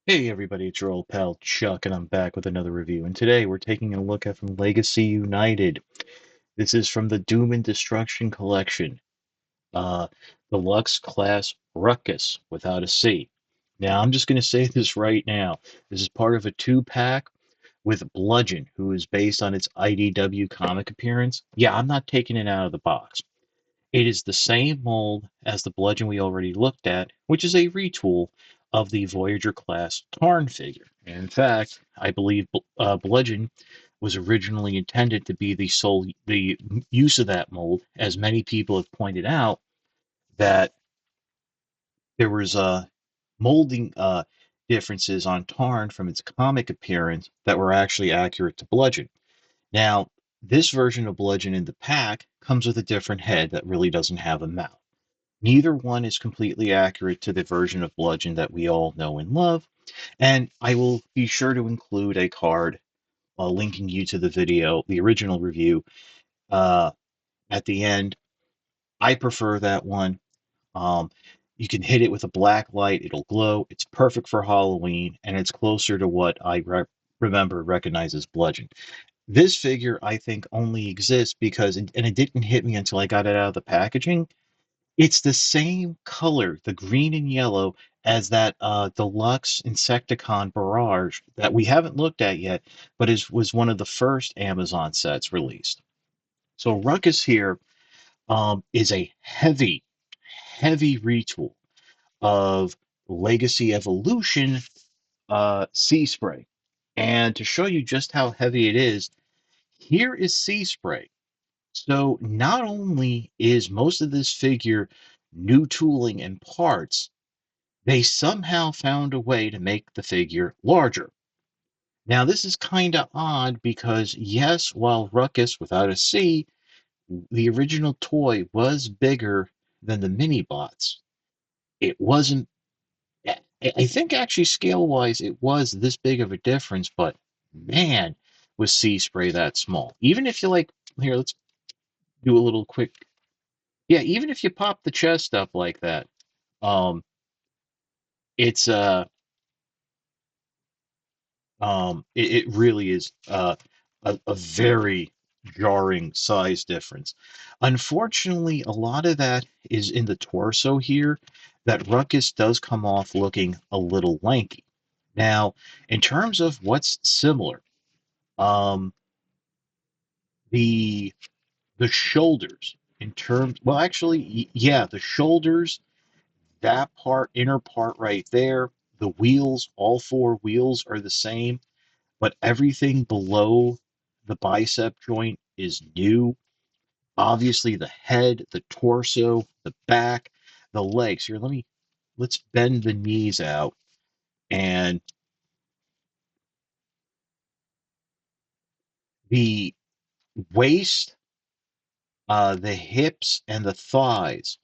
Hey everybody, it's your old pal Chuck, and I'm back with another review. And today we're taking a look at from Legacy United. This is from the Doom and Destruction collection, uh, the Lux Class Ruckus without a C. Now, I'm just going to say this right now. This is part of a two-pack with Bludgeon, who is based on its IDW comic appearance. Yeah, I'm not taking it out of the box. It is the same mold as the bludgeon we already looked at, which is a retool of the Voyager class Tarn figure. And in fact, I believe bludgeon was originally intended to be the use of that mold, as many people have pointed out that there was molding differences on Tarn from its comic appearance that were actually accurate to bludgeon. Now, this version of bludgeon in the pack comes with a different head that really doesn't have a mouth. Neither one is completely accurate to the version of Bludgeon that we all know and love, and I will be sure to include a card linking you to the video, the original review, uh, at the end. I prefer that one. Um, you can hit it with a black light, it'll glow. It's perfect for Halloween, and it's closer to what remember recognize as Bludgeon. This figure, I think, only exists because, and it didn't hit me until I got it out of the packaging. It's the same color, the green and yellow, as that deluxe Insecticon Barrage that we haven't looked at yet, but was one of the first Amazon sets released. So Ruckus here is a heavy retool of Legacy Evolution Sea Spray. And to show you just how heavy it is, here is Sea Spray. So not only is most of this figure new tooling and parts, they somehow found a way to make the figure larger. Now, this is kind of odd because, yes, while Ruckus without a C, the original toy was bigger than the mini bots. It wasn't, I think actually scale wise, it was this big of a difference, but man, was Sea Spray that small. Even if you like, here, let's do a little quick. Yeah, even if you pop the chest up like that, um, it's it really is a very jarring size difference. Unfortunately, a lot of that is in the torso here. That Ruckus does come off looking a little lanky. Now, in terms of what's similar, um, the the shoulders. In terms, well, actually, yeah, the shoulders, that part, inner part right there, the wheels, all four wheels are the same, but everything below the bicep joint is new. Obviously, the head, the torso, the back, the legs. Here, let's bend the knees out, and the waist, the hips, and the thighs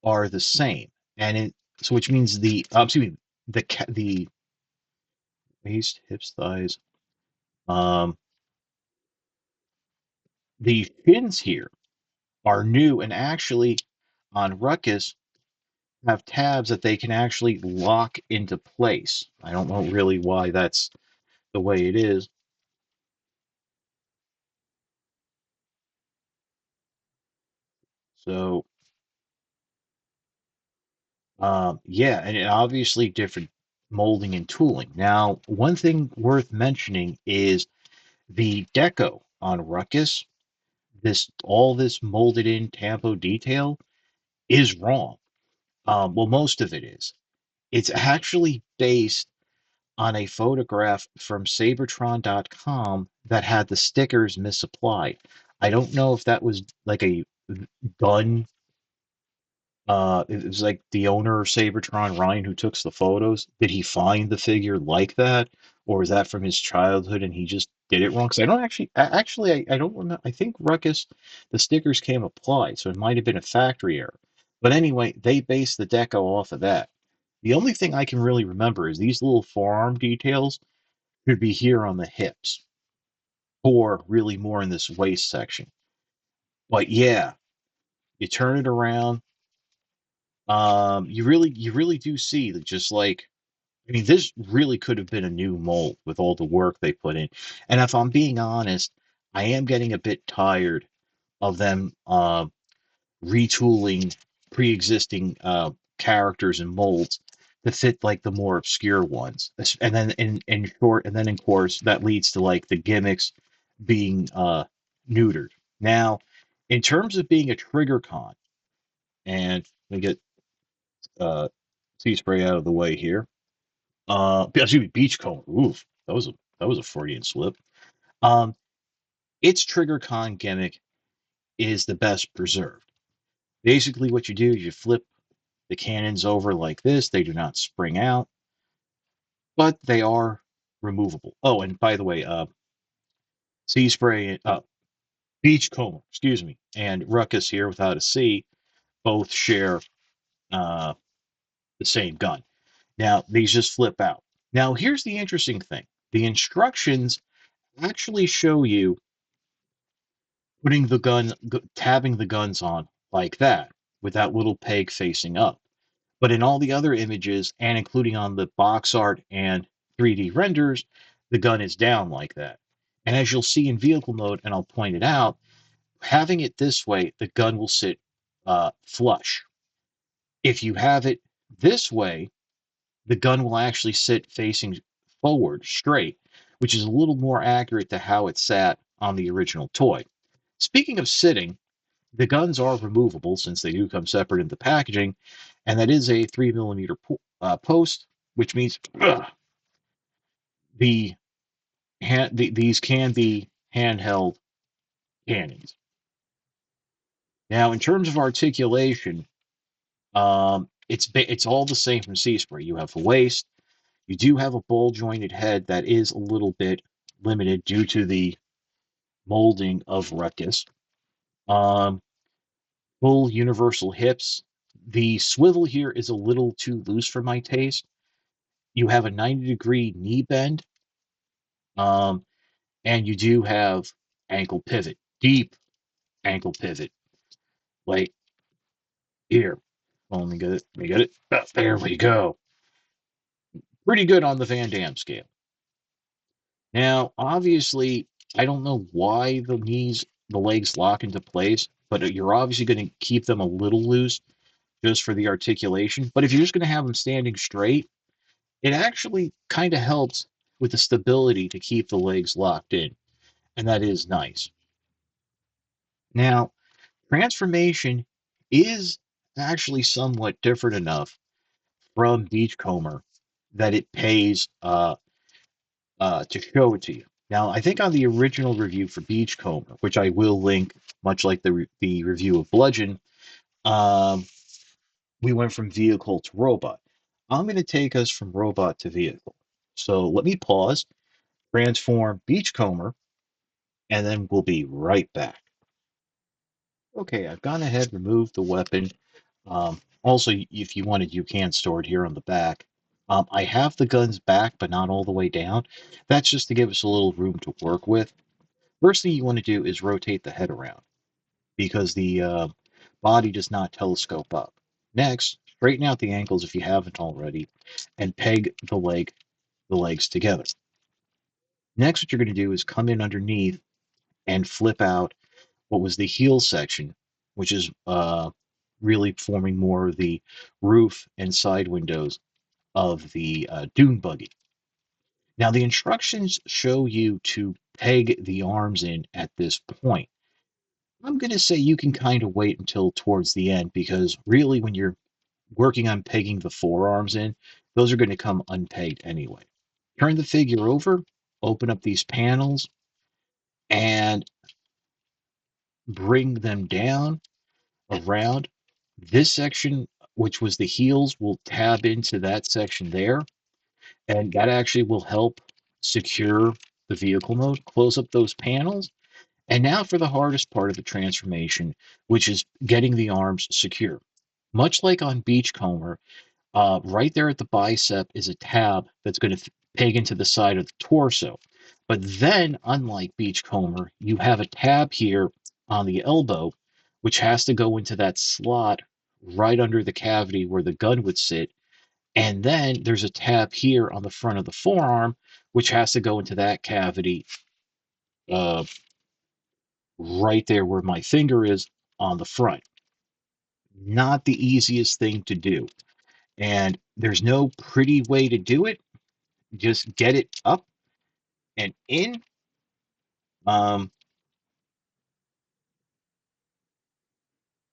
are the same, and so which means excuse me, the waist, hips, thighs, um, the fins here are new, and actually on Ruckus have tabs that they can actually lock into place. I don't know really why that's the way it is. So, yeah, and obviously different molding and tooling. Now, one thing worth mentioning is the deco on Ruckus. All this molded in tampo detail is wrong. Well, most of it is. It's actually based on a photograph from Sabertron.com that had the stickers misapplied. I don't know if that was like a done. It was like the owner of Sabertron, Ryan, who took the photos. Did he find the figure like that, or is that from his childhood and he just did it wrong? Because I don't I don't remember. I think Ruckus, the stickers came applied, so it might have been a factory error. But anyway, they based the deco off of that. The only thing I can really remember is these little forearm details should be here on the hips, or really more in this waist section. But yeah, you turn it around, you really do see that just like I mean, this really could have been a new mold with all the work they put in. And if I'm being honest, I am getting a bit tired of them retooling pre-existing characters and molds to fit like the more obscure ones. And then in short, and then in course, that leads to like the gimmicks being neutered. Now, in terms of being a trigger con, and let me get uh, sea spray out of the way here. Excuse me, beachcomber. Oof, that was a Freudian slip. Um, its trigger con gimmick is the best preserved. Basically, what you do is you flip the cannons over like this. They do not spring out, but they are removable. Oh, and by the way, sea spray, beachcomber, excuse me, and Rukus here without a C both share uh, the same gun. Now, these just flip out. Now, here's the interesting thing. The instructions actually show you putting the tabbing the guns on like that with that little peg facing up. But in all the other images, and including on the box art and 3D renders, the gun is down like that. And as you'll see in vehicle mode, and I'll point it out, having it this way, the gun will sit flush. If you have it this way, the gun will actually sit facing forward straight, which is a little more accurate to how it sat on the original toy. Speaking of sitting, the guns are removable since they do come separate in the packaging, and that is a 3 millimeter post, which means the, these can be handheld cannons. Now, in terms of articulation, it's all the same from Sea Spray. You have a waist. You do have a ball jointed head that is a little bit limited due to the molding of Ruckus. Um, Full universal hips. The swivel here is a little too loose for my taste. You have a 90-degree knee bend, um, and you do have ankle pivot, deep ankle pivot, like here. Well, let me get it. Let me get it. Oh, there we go. Pretty good on the Van Damme scale. Now, obviously, I don't know why the legs lock into place, but you're obviously going to keep them a little loose just for the articulation. But if you're just going to have them standing straight, it actually kind of helps with the stability to keep the legs locked in, and that is nice. Now, transformation is actually somewhat different enough from Beachcomber that it pays to show it to you. Now, I think on the original review for Beachcomber, which I will link, much like the review of Bludgeon, um, we went from vehicle to robot. I'm going to take us from robot to vehicle. So let me pause, transform Beachcomber, and then we'll be right back. Okay, I've gone ahead, removed the weapon. Also, if you wanted, you can store it here on the back. I have the guns back, but not all the way down. That's just to give us a little room to work with. First thing you want to do is rotate the head around because the body does not telescope up. Next, straighten out the ankles if you haven't already, and peg the legs together. Next, what you're going to do is come in underneath and flip out what was the heel section, which is really forming more of the roof and side windows of the dune buggy. Now, the instructions show you to peg the arms in at this point. I'm going to say you can kind of wait until towards the end because really, when you're working on pegging the forearms in, those are going to come unpegged anyway. Turn the figure over, open up these panels, and bring them down around. This section, which was the heels, will tab into that section there, and that actually will help secure the vehicle mode. Close up those panels. And now for the hardest part of the transformation, which is getting the arms secure. Much like on Beachcomber, right there at the bicep is a tab that's going to peg into the side of the torso. But then, unlike Beachcomber, you have a tab here on the elbow, which has to go into that slot right under the cavity where the gun would sit And then there's a tab here on the front of the forearm, which has to go into that cavity uh, right there where my finger is on the front. Not the easiest thing to do. And there's no pretty way to do it. Just get it up and in. Um,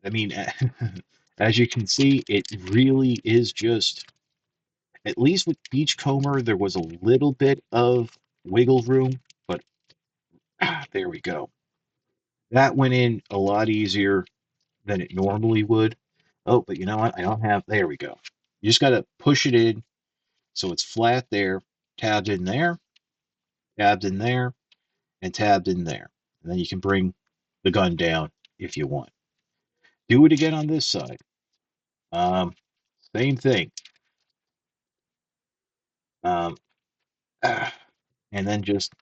I mean, as you can see, it really is just, at least with Beachcomber, there was a little bit of wiggle room, but there we go. That went in a lot easier than it normally would. Oh, but you know what? I don't have, there we go. You just got to push it in so it's flat there, tabbed in there, and tabbed in there. And then you can bring the gun down if you want. Do it again on this side. Um, Same thing. Um, and then just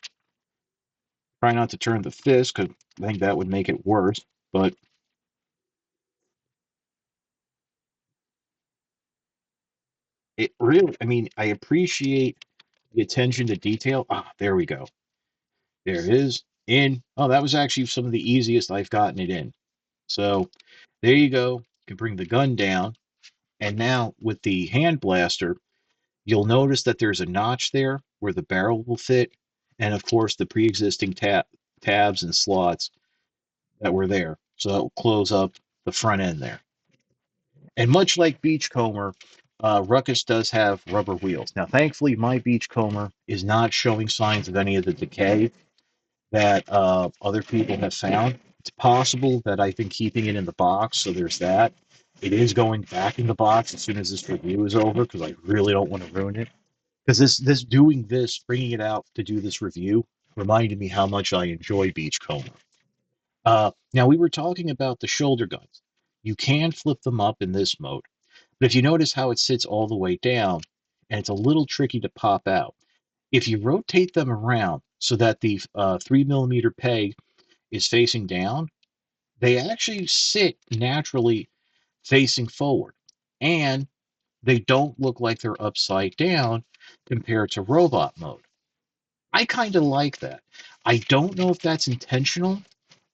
try not to turn the fist because I think that would make it worse. But it really, I mean, I appreciate the attention to detail. Ah, there we go. There it is. In. Oh, that was actually some of the easiest I've gotten it in. So there you go. You can bring the gun down. And now with the hand blaster, you'll notice that there's a notch there where the barrel will fit. And of course, the pre existing tabs and slots that were there. So that will close up the front end there. And much like Beachcomber, Rukus does have rubber wheels. Now, thankfully, my Beachcomber is not showing signs of any of the decay that other people have found. It's possible that I've been keeping it in the box, so there's that. It is going back in the box as soon as this review is over because I really don't want to ruin it. Because bringing it out to do this review, reminded me how much I enjoy Beachcomber. Now, we were talking about the shoulder guns. You can flip them up in this mode, but if you notice how it sits all the way down, and it's a little tricky to pop out, if you rotate them around so that the 3 millimeter peg is facing down, they actually sit naturally facing forward. And they don't look like they're upside down compared to robot mode. I kind of like that. I don't know if that's intentional.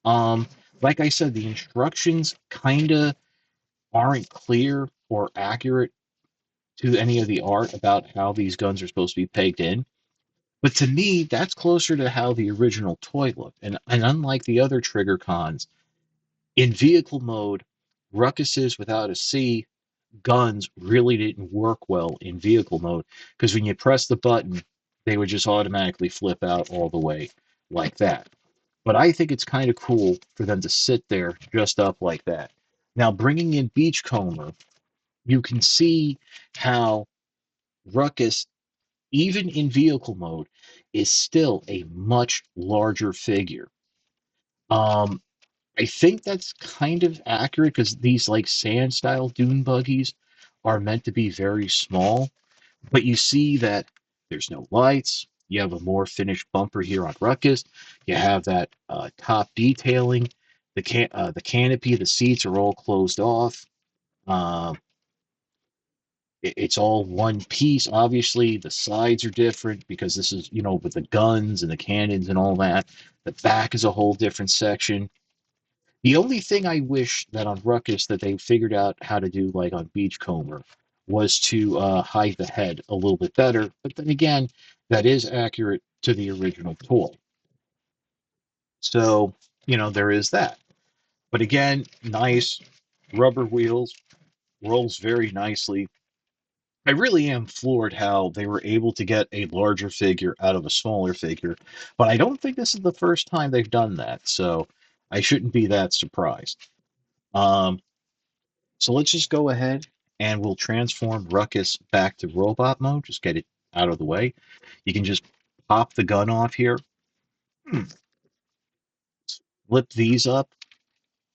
Um, like I said, the instructions kind of aren't clear or accurate to any of the art about how these guns are supposed to be pegged in. But to me, that's closer to how the original toy looked. And unlike the other trigger cons, in vehicle mode, Ruckuses without a C guns really didn't work well in vehicle mode because when you press the button, they would just automatically flip out all the way like that. But I think it's kind of cool for them to sit there just up like that. Now, bringing in Beachcomber, you can see how Ruckus, even in vehicle mode, is still a much larger figure. Um, I think that's kind of accurate because these like sand style dune buggies are meant to be very small, but you see that there's no lights. You have a more finished bumper here on Ruckus. You have that top detailing. The canopy, the seats are all closed off. Um, it's all one piece. Obviously, the sides are different because this is, with the guns and the cannons and all that. The back is a whole different section. The only thing I wish that on Ruckus that they figured out how to do, like on Beachcomber, was to hide the head a little bit better. But then again, that is accurate to the original toy. So, there is that. But again, nice rubber wheels, rolls very nicely. I really am floored how they were able to get a larger figure out of a smaller figure. But I don't think this is the first time they've done that. So I shouldn't be that surprised. Um, So let's just go ahead and we'll transform Ruckus back to robot mode. Just get it out of the way. You can just pop the gun off here, flip these up,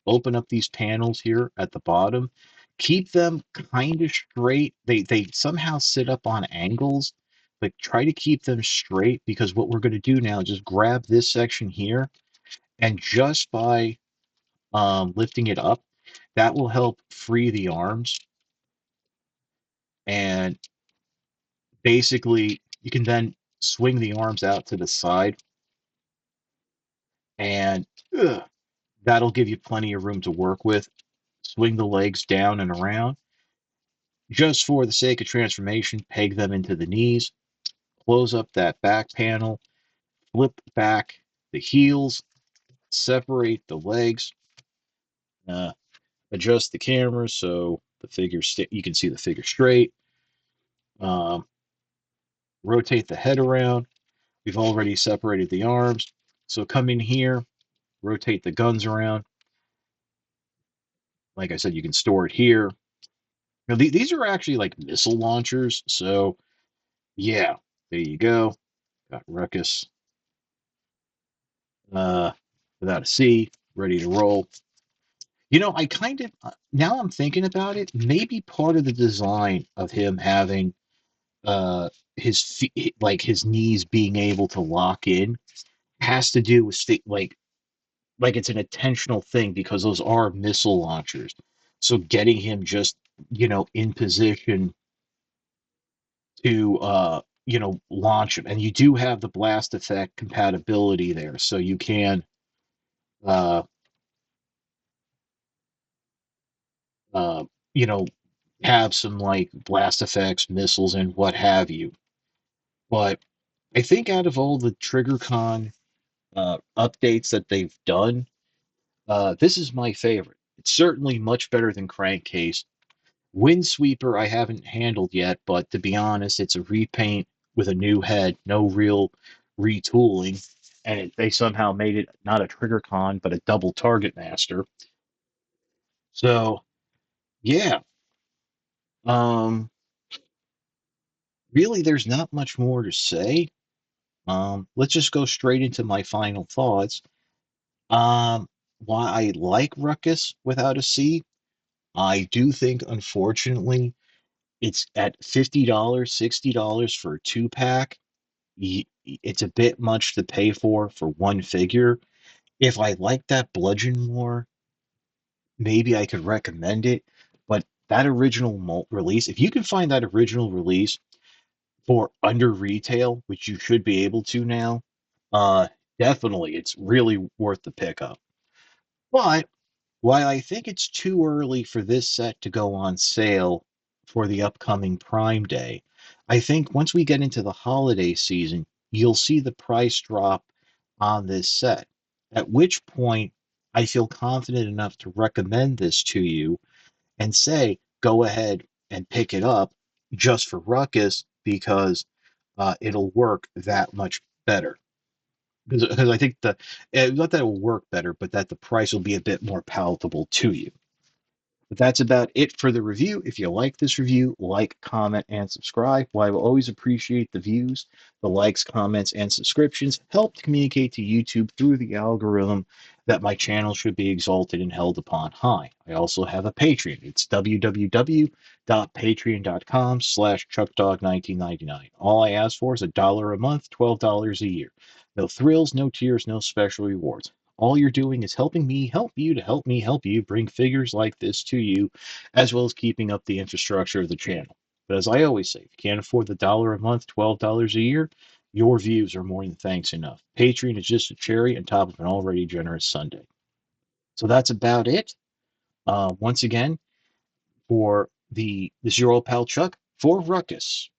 open up these panels here at the bottom, keep them kind of straight. They somehow sit up on angles, but try to keep them straight because what we're going to do now is just grab this section here, and just by lifting it up, that will help free the arms. And basically, you can then swing the arms out to the side, and that'll give you plenty of room to work with. Swing the legs down and around. Just for the sake of transformation, peg them into the knees, close up that back panel, flip back the heels, separate the legs, uh, adjust the camera so the figure you can see the figure straight. Um, Rotate the head around. We've already separated the arms, so come in here, rotate the guns around. Like I said, you can store it here. Now, these are actually like missile launchers, so yeah, there you go. Got Rukus uh, without a C, ready to roll. I kind of now I'm thinking about it. Maybe part of the design of him having uh his feet, like his knees being able to lock in, has to do with like it's an intentional thing because those are missile launchers. So getting him just in position to launch him, and you do have the blast effect compatibility there, so you can uh uh you know have some like blast effects, missiles, and what have you. But I think out of all the TriggerCon updates that they've done, this is my favorite. It's certainly much better than Crankcase. Windsweeper I haven't handled yet, but to be honest, it's a repaint with a new head, no real retooling, and they somehow made it not a TriggerCon but a double target master. So yeah, um, really, there's not much more to say. Let's just go straight into my final thoughts. Um, why I like Ruckus without a C, I do think, unfortunately, it's at $50, $60 for a two pack. It's a bit much to pay for one figure. If I like that bludgeon more, maybe I could recommend it. But that original release, if you can find that original release for under retail, which you should be able to now, uh, definitely it's really worth the pickup. But while I think it's too early for this set to go on sale for the upcoming Prime Day, I think once we get into the holiday season, you'll see the price drop on this set. At which point, I feel confident enough to recommend this to you and say, go ahead and pick it up just for Ruckus because it'll work that much better. Because I think not that it will work better, but that the price will be a bit more palatable to you. But that's about it for the review. If you like this review, like, comment, and subscribe. While I will always appreciate the views, the likes, comments, and subscriptions help to communicate to YouTube through the algorithm that my channel should be exalted and held upon high. I also have a Patreon. It's www.patreon.com/chuckdog1999. All I ask for is $1 a month, $12 a year. No thrills, no tears, no special rewards. All you're doing is helping me help you to help me help you bring figures like this to you, as well as keeping up the infrastructure of the channel. But as I always say, if you can't afford the $1 a month, $12 a year, your views are more than thanks enough. Patreon is just a cherry on top of an already generous Sunday. So that's about it. Once again, for this is your old pal Chuck for Ruckus.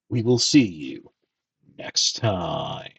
We will see you next time.